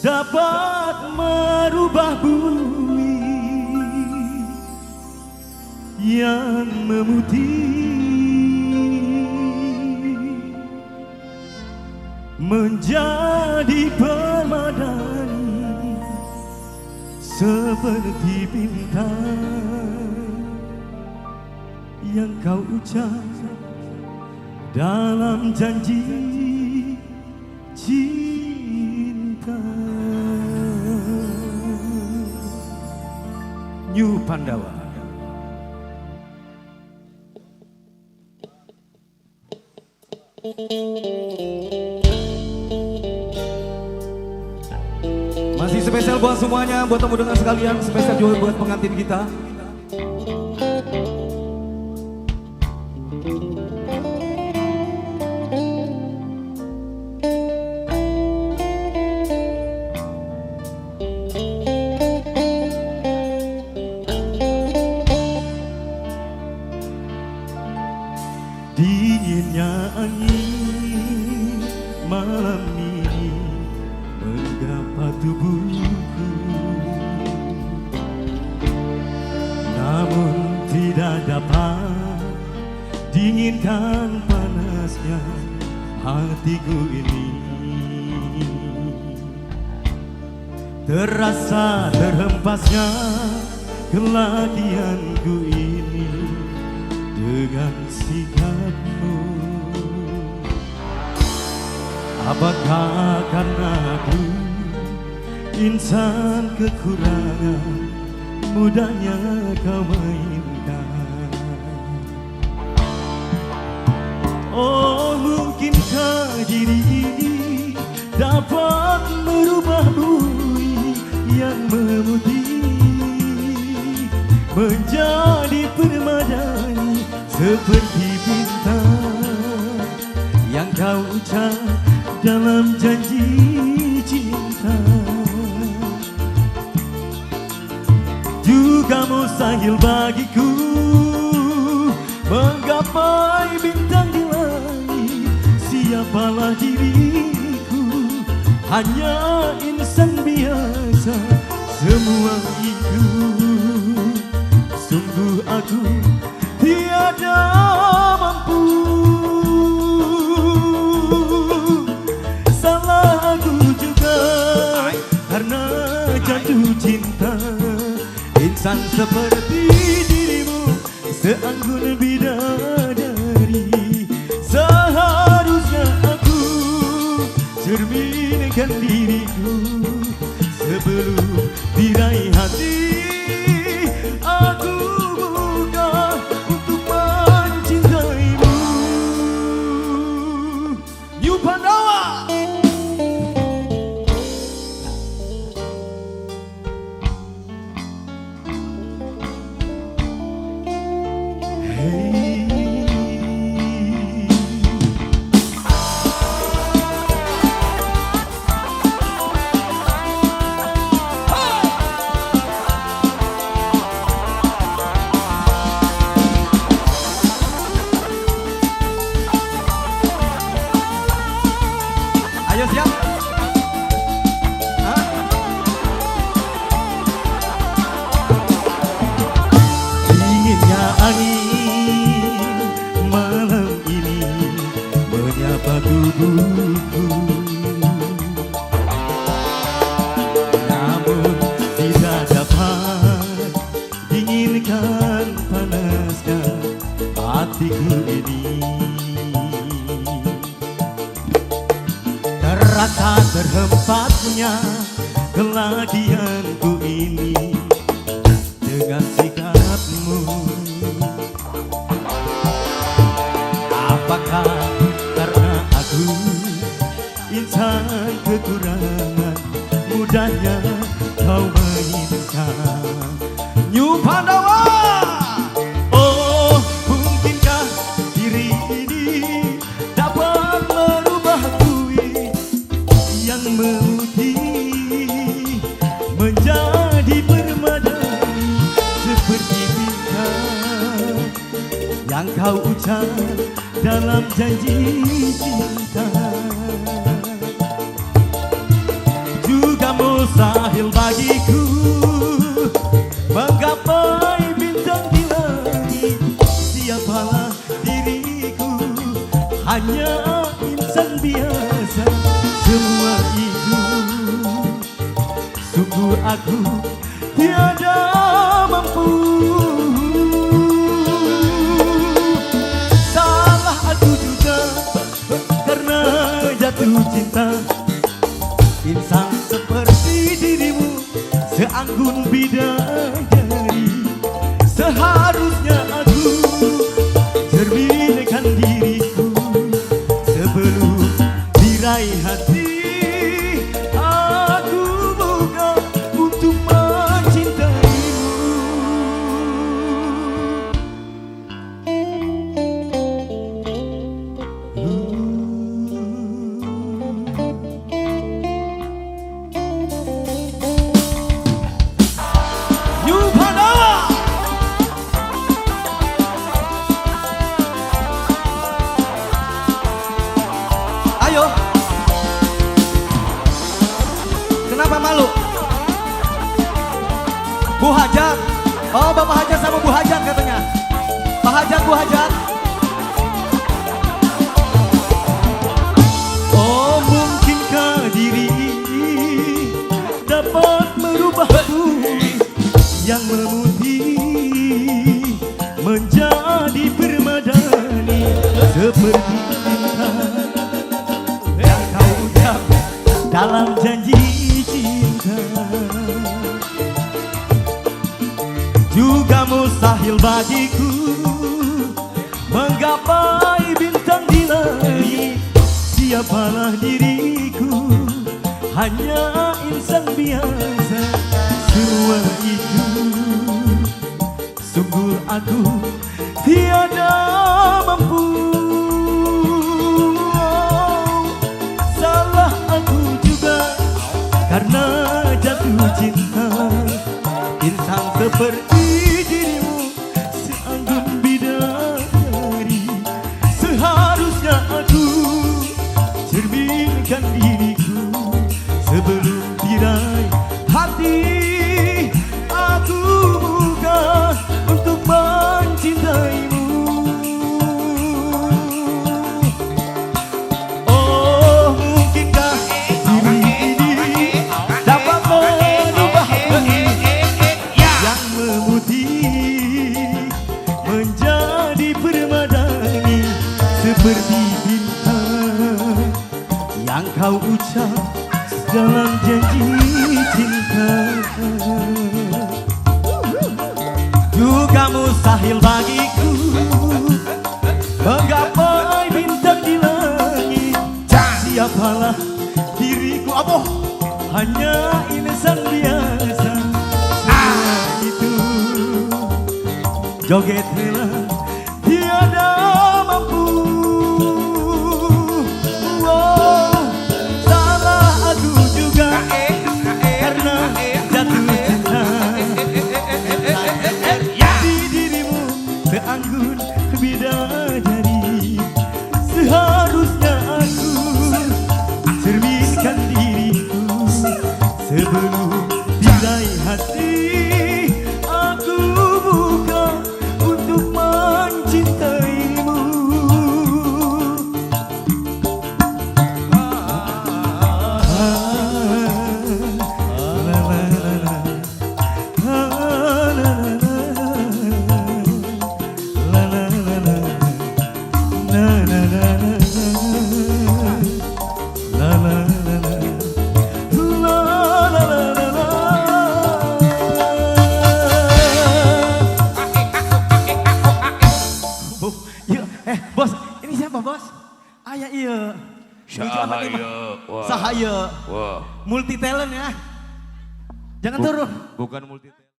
dapat merubah bumi yang memutih menjadi permadani seperti bintang yang kau ucap dalam janji cinta. New Pandawa. Masih spesial buat semuanya, buat tamu dengan sekalian, spesial juga buat pengantin kita. Dinginnya angin malam ini menggapa tubuhku, namun tidak dapat dinginkan panasnya hatiku ini. Terasa terhempasnya keladianku ini dengan sikapmu. Apakah karena aku insan kekurangan mudahnya kau mainkan? Oh, mungkinkah diri ini dapat merubah bumi yang memutih menjadi permadani seperti bintang yang kau ucap dalam janji cinta. Juga mustahil bagiku menggapai bintang di langit. Siapalah diriku, hanya insan biasa. Semua itu sungguh aku tiada mampu. Salah aku juga karena jatuh cinta. Insan seperti dirimu seanggun bidadari. Seharusnya aku cerminkan diriku sebelum diraih hati. Aku bukan untuk mencintaimu. New Pandawa. Ayo siap. Dinginnya angin malam ini menyapa tubuhku, namun tidak dapat dinginkan panasnya hatiku ini. Terasa terhempasnya keladianku ini dengan sikapmu. Apakah karena aku insan kekurangan mudahnya kau mainkan? New Pandawa. Oh, mungkinkah diri ini dapat merubah bumi yang memutih menjadi permadani seperti bintang yang kau ucap dalam janji cinta. Juga mustahil bagiku menggapai bintang di langit. Siapalah diriku, hanya insan biasa. Semua itu sungguh aku tiada mampu. Salah aku juga karena jatuh cinta. Insan seperti dirimu, seanggun bidadari. Seharusnya aku cerminkan diriku sebelum diraih hati. Aku buka untuk ayo. Kenapa malu? Bu Hajat. Oh, Bapak Hajat sama Bu Hajat katanya. Pak Hajat, Bu Hajat. Oh, mungkinkah diri dapat merubah bumi yang memutih menjadi permadani seperti cinta yang kau ucap dalam janji cinta. Juga mustahil bagiku menggapai bintang di langit. Siapalah diriku, hanya insan biasa. Semua itu sungguh aku tiada mampu. Salah aku juga karena jatuh cinta. Insan seperti dirimu, seanggun bidadari. Seharusnya aku cerminkan diriku sebelum diraih hati. Aku buka untuk mencintaimu. Oh, mungkinkah diri ini dapat merubah bumi yang memutih menjadi permadani seperti bintang yang kau ucap dalam janji cinta. Juga mustahil bagiku menggapai bintang di langit. Siapalah diriku, apa? Hanya insan biasa. Semua itu jogetlah tiada mampu. Wow, salah aku juga karena jatuh cinta. Di dirimu seanggun bidadari. Seharusnya aku cerminkan diriku sebelum diraih hati. Aku buka untuk mencintaimu. Bos, ini siapa bos? Ayah iya. Sahaya. Wah. Multi talent ya. Jangan turun. Bukan multi talent.